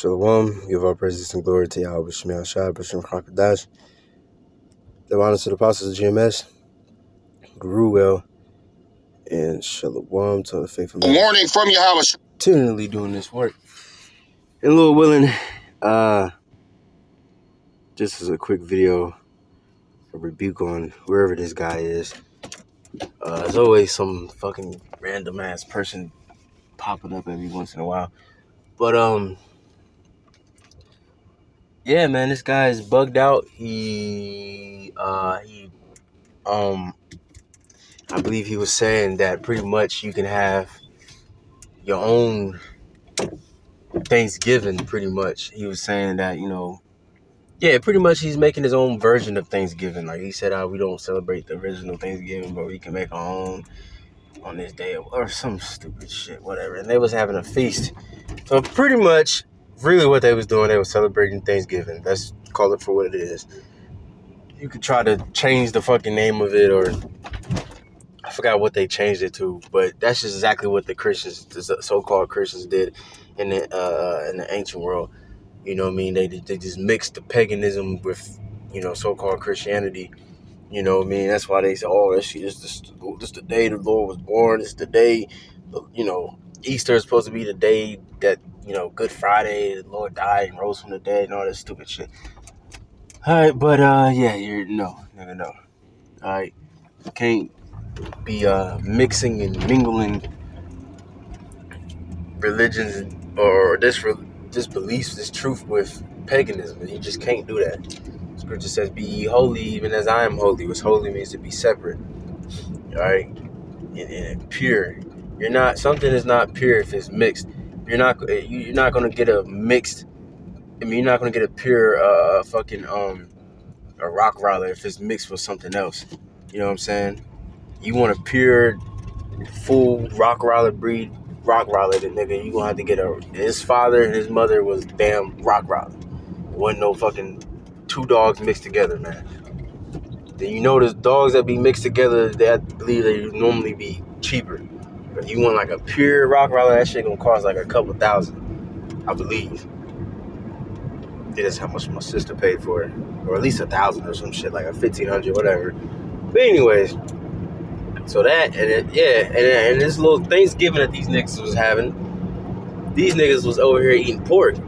Shalom, give all praises and glory to Yahweh Shemel Shai, Bashim Hakadash. Give honor to the apostles of GMS, Guruel, and Shalom to the faithful men. Warning from Yahweh. Continually doing this work. And Lord willing, just as a quick video, a rebuke on wherever this guy is. There's always some fucking random ass person popping up every once in a while. But yeah, man, this guy is bugged out. I believe he was saying that pretty much you can have your own Thanksgiving, pretty much. He was saying that, pretty much he's making his own version of Thanksgiving. Like he said, we don't celebrate the original Thanksgiving, but we can make our own on this day or some stupid shit, whatever. And they was having a feast. So pretty much, really what they was doing, they was celebrating Thanksgiving. Let's call it for what it is. You could try to change the fucking name of it, or I forgot what they changed it to, but that's just exactly what the Christians, the so-called Christians, did in the ancient world. You know what I mean? They just mixed the paganism with, so-called Christianity. You know what I mean? That's why they say, oh, this the day the Lord was born. It's the day, Easter is supposed to be the day that, Good Friday, the Lord died and rose from the dead and all this stupid shit. All right, but, no. All right, you can't be mixing and mingling religions or this beliefs, this truth with paganism. You just can't do that. Scripture says, "Be ye holy, even as I am holy." Which holy means to be separate, all right, and pure. Something is not pure if it's mixed. You're not gonna get a mixed. You're not gonna get a pure a rock roller if it's mixed with something else. You know what I'm saying? You want a pure, full rock roller breed, rock roller, the nigga, you gonna have to get his father and his mother was damn rock roller. It wasn't no fucking two dogs mixed together, man. Then the dogs that be mixed together, I believe they normally be cheaper. But you want like a pure rock roller, that shit gonna cost like a couple $1,000, I believe. That's how much my sister paid for it, or at least $1,000 or some shit, like a $1,500, whatever. But anyways, so that and this little Thanksgiving that these niggas was having, these niggas was over here eating pork.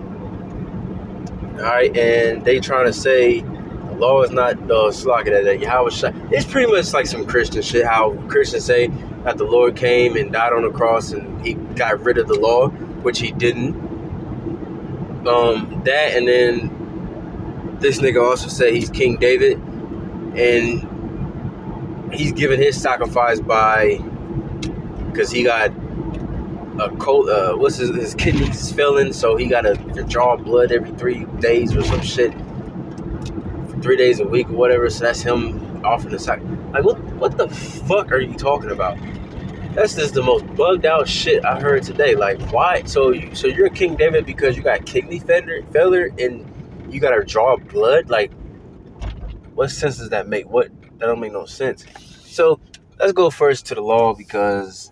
All right, and they trying to say the law is not slacking that Yahweh Shai. It's pretty much like some Christian shit. How Christians say that the Lord came and died on the cross and he got rid of the law, which he didn't. That, and then this nigga also said he's King David, and he's giving his sacrifice because he got a cold, his kidneys failing, so he got to draw blood every 3 days or some shit, 3 days a week or whatever. So that's him offering the sacrifice. Like, what the fuck are you talking about? That's just the most bugged out shit I heard today. Like, why? So you're King David because you got kidney failure and you got to draw blood? Like, what sense does that make? That don't make no sense. So let's go first to the law, because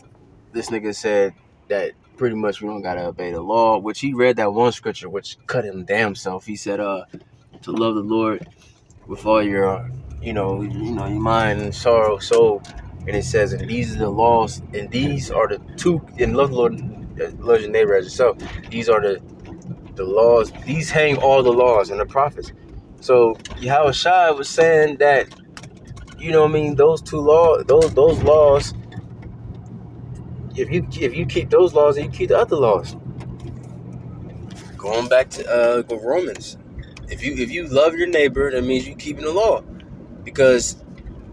this nigga said that pretty much we don't got to obey the law, which he read that one scripture, which cut him damn self. He said, to love the Lord with all your, your mind and sorrow, soul. And it says, and these are the laws, and these are the two, and love the Lord, love your neighbor as yourself. These are the laws. These hang all the laws and the prophets. So Yahweh Shai was saying that, those two laws, those laws, if you keep those laws, and you keep the other laws. Going back to Romans, if you love your neighbor, that means you keeping the law, because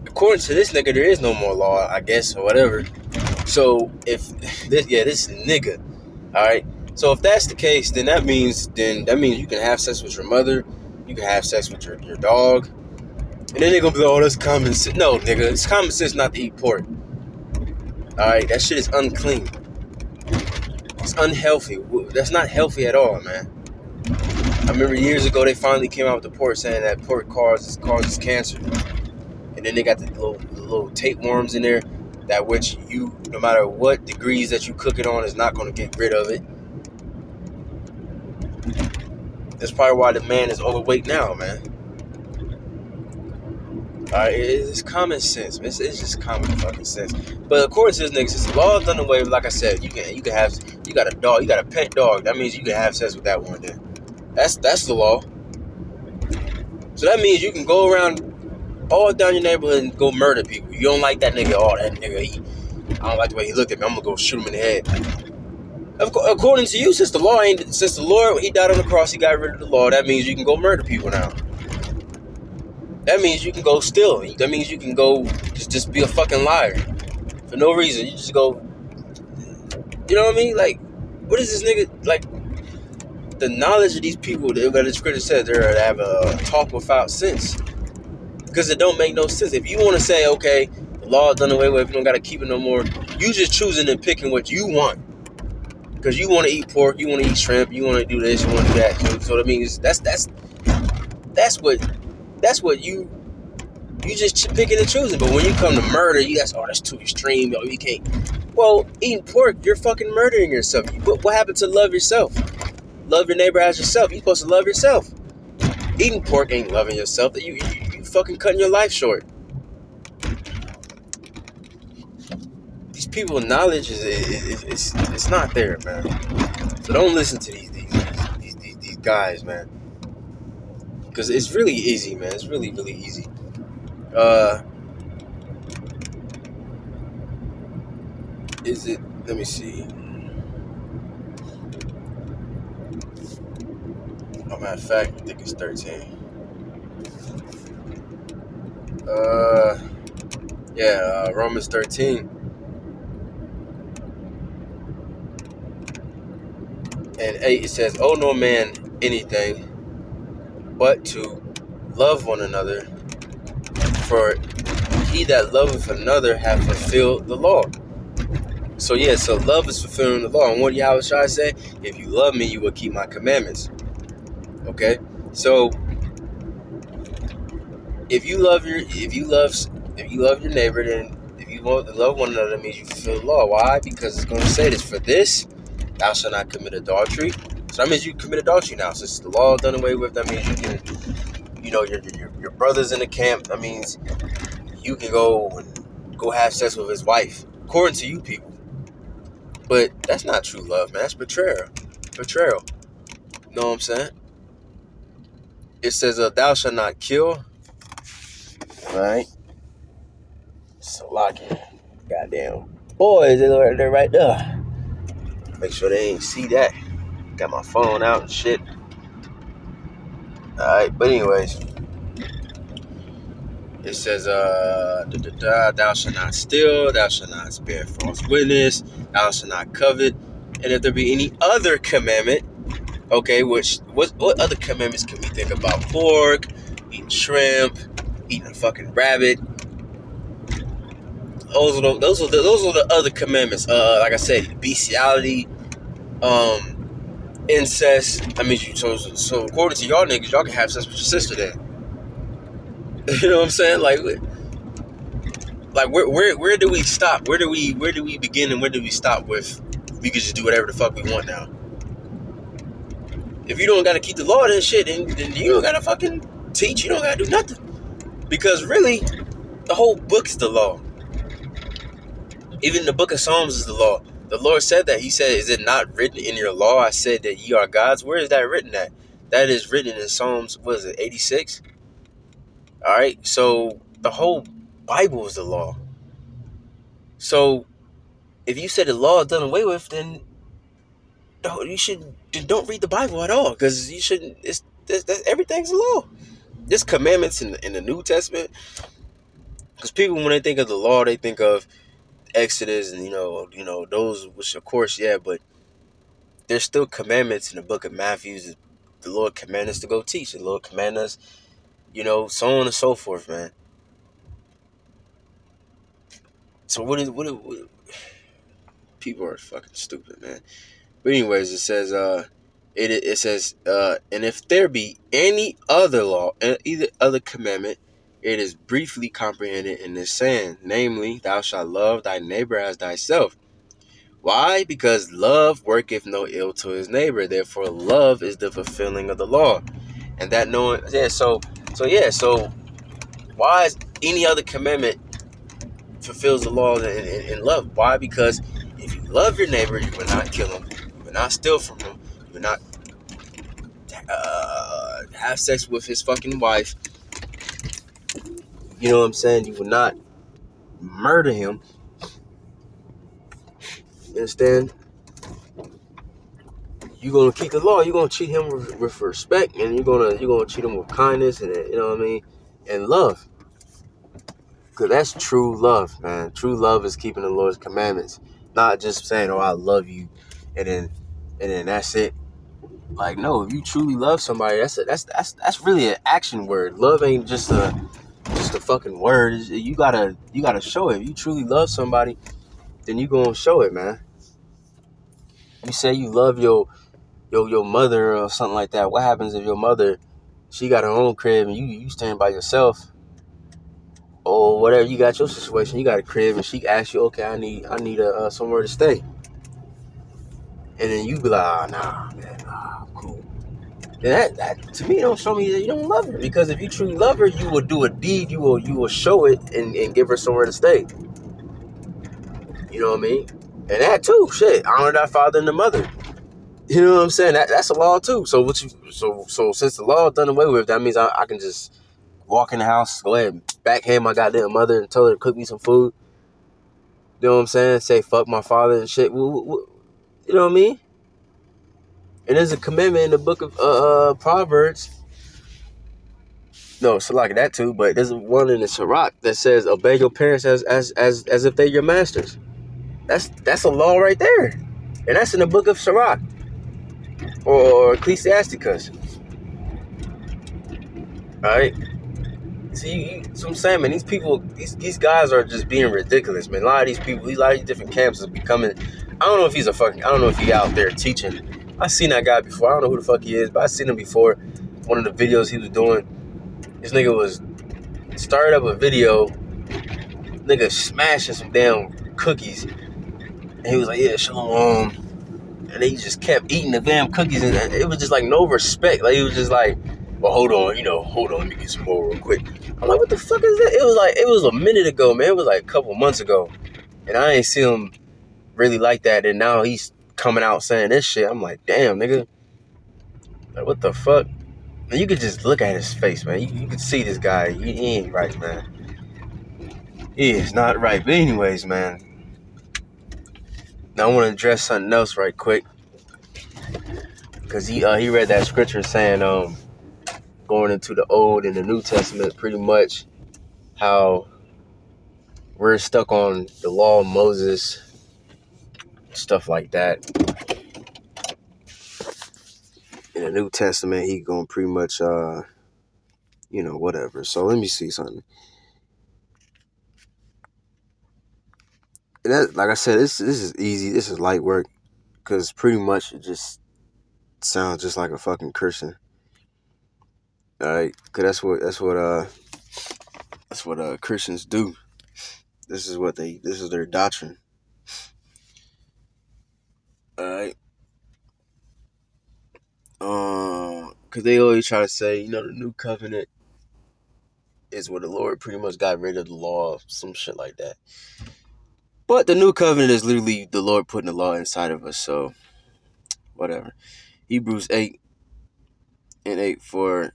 according to this nigga, there is no more law, I guess, or whatever. So this nigga, all right. So if that's the case, then that means you can have sex with your mother, you can have sex with your dog, and then they're gonna be like, oh, that's common sense. No, nigga, it's common sense not to eat pork. All right, that shit is unclean. It's unhealthy. That's not healthy at all, man. I remember years ago they finally came out with the pork saying that pork causes cancer. And then they got the little tapeworms in there, that which you, no matter what degrees that you cook it on, is not going to get rid of it. That's probably why the man is overweight now, man. It's common sense. It's just common fucking sense. But according to this nigga, since the law is done away with, like I said, you got a dog, you got a pet dog. That means you can have sex with that one. Then that's the law. So that means you can go around all down your neighborhood and go murder people. You don't like that nigga? Oh, that nigga, I don't like the way he looked at me. I'm gonna go shoot him in the head. According to you, since the Lord, he died on the cross, he got rid of the law. That means you can go murder people now. That means you can go steal. That means you can go just be a fucking liar for no reason. You just go, you know what I mean? Like, what is this nigga, like, the knowledge of these people that the scripture says they have a talk without sense. Because it don't make no sense. If you want to say, okay, the law is done away with, you don't got to keep it no more, you just choosing and picking what you want. Because you want to eat pork, you want to eat shrimp, you want to do this, you want to do that. So that means that's what you just picking and choosing. But when you come to murder, that's too extreme. Yo, you can't. Well, eating pork, you're fucking murdering yourself. What happened to love yourself? Love your neighbor as yourself. You're supposed to love yourself. Eating pork ain't loving yourself. You fucking cutting your life short. These people's knowledge it's not there, man. So don't listen to these guys, man. Because it's really easy, man. It's really, really easy. Is it? Let me see. Matter of fact, I think it's 13. Romans 13. And 8, it says, "Owe no man anything but to love one another, for he that loveth another hath fulfilled the law." So love is fulfilling the law. And what Yahushua say? If you love me, you will keep my commandments. Okay? So if you love your neighbor, then if you want to love one another, that means you fulfill the law. Why? Because it's going to say this: for this, thou shalt not commit adultery. So that means you commit adultery now. Since the law is done away with, that means you can, your brother's in the camp. That means you can go have sex with his wife, according to you people. But that's not true love, man. That's betrayal. Betrayal. You know what I'm saying? It says, "Thou shalt not kill." All right. So locking. Goddamn boys, they're right there. Make sure they ain't see that. Got my phone out and shit. Alright, but anyways. It says, "Thou shalt not steal, thou shalt not bear false witness, thou shalt not covet. And if there be any other commandment," okay, what other commandments can we think about? Pork, eating shrimp, eating a fucking rabbit. Those are the other commandments. Like I said, bestiality, incest. I mean, so according to y'all niggas, y'all can have sex with your sister then. You know what I'm saying? Like where do we stop? Where do we begin and where do we stop with? We can just do whatever the fuck we want now. If you don't gotta keep the law, then shit, then you don't gotta fucking teach. You don't gotta do nothing. Because really, the whole book's the law. Even the book of Psalms is the law. The Lord said that. He said, "Is it not written in your law? I said that ye are gods." Where is that written at? That is written in Psalms, 86? All right. So the whole Bible is the law. So if you said the law is done away with, then don't read the Bible at all, because you shouldn't. Everything's the law. There's commandments in the New Testament. Because people, when they think of the law, they think of Exodus and those, which of course, yeah, but there's still commandments in the book of Matthew. The Lord commanded us to go teach. The Lord commanded us, so on and so forth, man. So what people are fucking stupid, man. But anyways, it says, it says, "And if there be any other law, either other commandment, it is briefly comprehended in this saying, namely, thou shalt love thy neighbor as thyself. Why? Because love worketh no ill to his neighbor. Therefore, love is the fulfilling of the law. And that knowing, so why is any other commandment fulfills the law in love? Why? Because if you love your neighbor, you will not kill him, you will not steal from him, you will not have sex with his fucking wife. You know what I'm saying? You will not murder him. You understand? You're gonna keep the law. You're gonna treat him with respect, and you're gonna treat him with kindness, and you know what I mean, and love. Cause that's true love, man. True love is keeping the Lord's commandments, not just saying, "Oh, I love you," and then that's it. Like, no, if you truly love somebody, that's really an action word. Love ain't just a fucking word. You gotta show it. If you truly love somebody, then you gonna show it, man. You say you love your mother or something like that. What happens if your mother, she got her own crib and you stand by yourself, or whatever? You got your situation, you got a crib, and she asks you, okay, I need somewhere to stay, and then you be like, oh, nah, man, nah, cool. And that to me don't show me that you don't love her, because if you truly love her, you will do a deed, you will show it and give her somewhere to stay. You know what I mean? And that too, shit, honor thy father and the mother. You know what I'm saying? That's a law too. So since the law is done away with, that means I can just walk in the house, go ahead and backhand my goddamn mother and tell her to cook me some food. You know what I'm saying? Say fuck my father and shit. You know what I mean? And there's a commandment in the book of Proverbs. No, so like that too, but there's one in the Sirach that says obey your parents as if they're your masters. That's a law right there. And that's in the book of Sirach or Ecclesiasticus. Alright? See, so I'm saying, man, these people, these guys are just being ridiculous, man. A lot of these people, a lot of these different camps are becoming. I don't know if I don't know if he out there teaching. I've seen that guy before. I don't know who the fuck he is, but I've seen him before. One of the videos he was doing, this nigga was started up a video, nigga smashing some damn cookies, and he was like, yeah, shalom. And he just kept eating the damn cookies, and it was just like no respect. Like, he was just like, well, hold on, let me get some more real quick. I'm like, what the fuck is that? It was a minute ago, man. It was like a couple months ago, and I ain't seen him really like that. And now he's coming out saying this shit. I'm like, damn, nigga, like, what the fuck? And you could just look at his face, man. You could see this guy. He ain't right, man. He is not right. But anyways, man, now I want to address something else right quick, because he read that scripture saying going into the Old and the New Testament, pretty much how we're stuck on the law of Moses, stuff like that. In the New Testament, he going pretty much, whatever. So let me see something. And that, like I said, this is easy. This is light work, because pretty much it just sounds just like a fucking Christian. All right, because that's what Christians do. This is their doctrine. All right. Because they always try to say, the new covenant is where the Lord pretty much got rid of the law, some shit like that. But the new covenant is literally the Lord putting the law inside of us, so whatever. Hebrews 8:8, for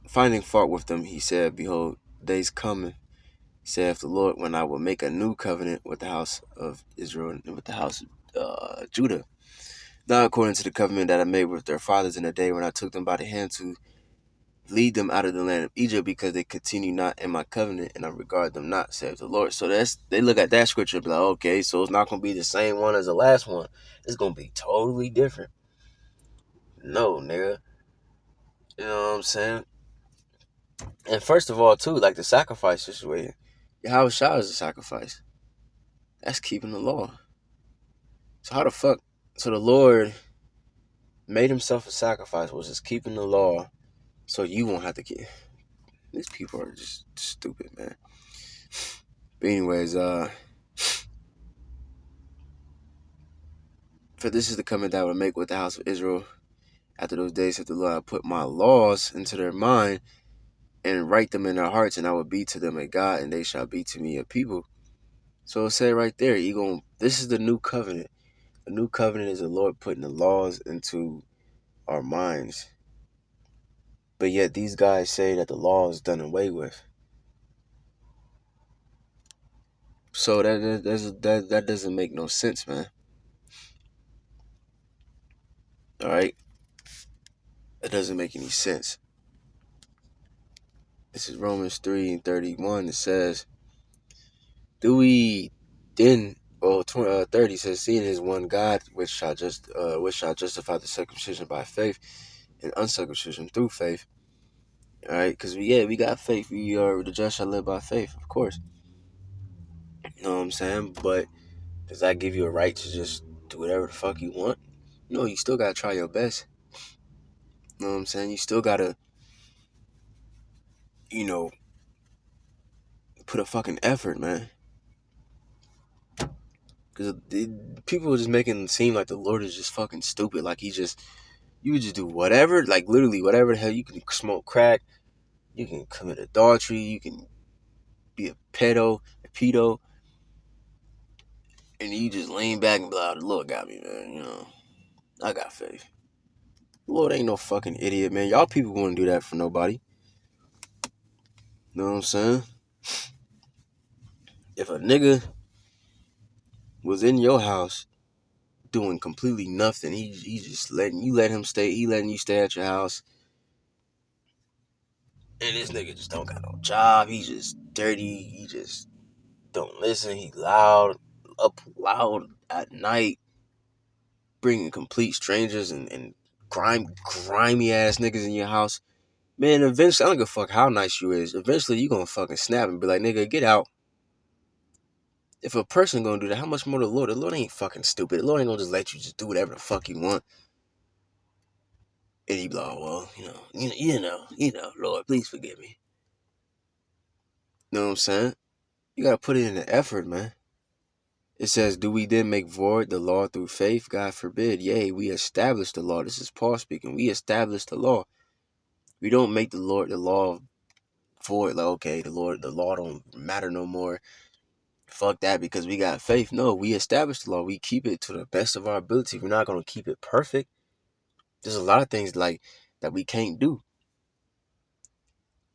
finding fault with them, he said, behold, days coming, saith the Lord, when I will make a new covenant with the house of Israel and with the house of Judah. Not according to the covenant that I made with their fathers in the day when I took them by the hand to lead them out of the land of Egypt, because they continue not in my covenant, and I regard them not, saith the Lord. So they look at that scripture and be like, okay, so it's not going to be the same one as the last one. It's going to be totally different. No, nigga. You know what I'm saying? And first of all, too, like the sacrifice situation, Yahweh Shah is a sacrifice. That's keeping the law. So how the fuck? So the Lord made himself a sacrifice, which is keeping the law, so you won't have to keep. These people are just stupid, man. But anyways, For this is the covenant that I will make with the house of Israel after those days, said the Lord. I put my laws into their mind and write them in their hearts, and I will be to them a God, and they shall be to me a people. So it said right there, this is the new covenant. The new covenant is the Lord putting the laws into our minds. But yet these guys say that the law is done away with. So that doesn't make no sense, man. All right, it doesn't make any sense. This is Romans 3:31. It says, "Do we then?" 30 says, "Seeing is one God, which shall justify the circumcision by faith, and uncircumcision through faith." All right, because we got faith. We are the just shall live by faith, of course. You know what I'm saying? But does that give you a right to just do whatever the fuck you want? No, you still gotta try your best. You know what I'm saying? You still gotta, put a fucking effort, man. Because people are just making it seem like the Lord is just fucking stupid. Like you would just do whatever, like literally whatever the hell. You can smoke crack, you can commit adultery, you can be a pedo, and you just lean back and be like, the Lord got me, man. I got faith. The Lord ain't no fucking idiot, man. Y'all people wouldn't do that for nobody. You know what I'm saying? If a nigga was in your house doing completely nothing, he just letting you stay at your house, and this nigga just don't got no job, he just dirty, he just don't listen, he up loud at night, bringing complete strangers and grimy ass niggas in your house, man, eventually, I don't give a fuck how nice you is, eventually you gonna fucking snap and be like, nigga, get out. If a person gonna do that, how much more the Lord? The Lord ain't fucking stupid. The Lord ain't gonna just let you just do whatever the fuck you want. And you be like, oh, well, Lord, please forgive me. You know what I'm saying? You gotta put it in the effort, man. It says, do we then make void the law through faith? God forbid. Yea, we establish the law. This is Paul speaking. We establish the law. We don't make the law void. Like, okay, the law don't matter no more. Fuck that, because we got faith. No, we establish the law. We keep it to the best of our ability. We're not gonna keep it perfect. There's a lot of things like that we can't do.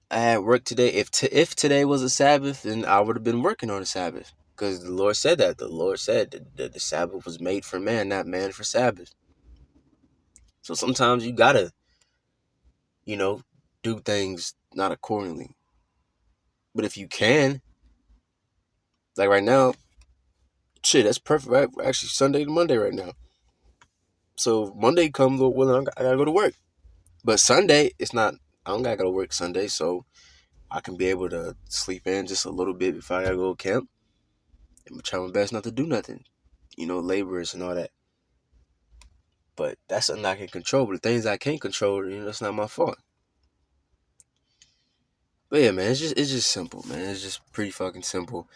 I had work today. If today was a Sabbath, then I would have been working on the Sabbath. Because the Lord said that. The Lord said that the Sabbath was made for man, not man for Sabbath. So sometimes you gotta, do things not accordingly. But if you can, like right now, shit, that's perfect. Right? Actually, Sunday to Monday right now. So Monday comes, Lord willing, I gotta go to work. But Sunday, it's not. I don't gotta go to work Sunday, so I can be able to sleep in just a little bit before I gotta go to camp. And try my best not to do nothing. Laborers and all that. But that's something I can control. But the things I can't control, that's not my fault. But yeah, man, it's just simple, man. It's just pretty fucking simple.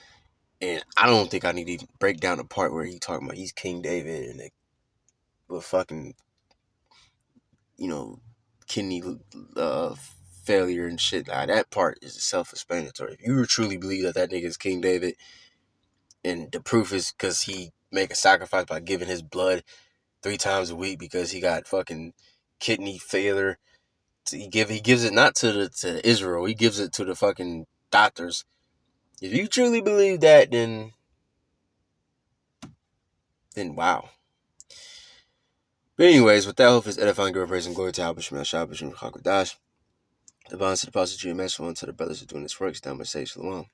And I don't think I need to even break down the part where he talking about he's King David and with fucking, kidney failure and shit. That part is self-explanatory. If you truly believe that nigga is King David, and the proof is because he make a sacrifice by giving his blood 3 times a week because he got fucking kidney failure. He gives it not to Israel. He gives it to the fucking doctors. If you truly believe that, then wow. But anyways, with that, hope is edifying, good praise, and glory to Albert Shemel, Shabbat Shem, Chakadash. The bonds to the positive and mental one to the brothers who are doing this work. Down by say Shalom.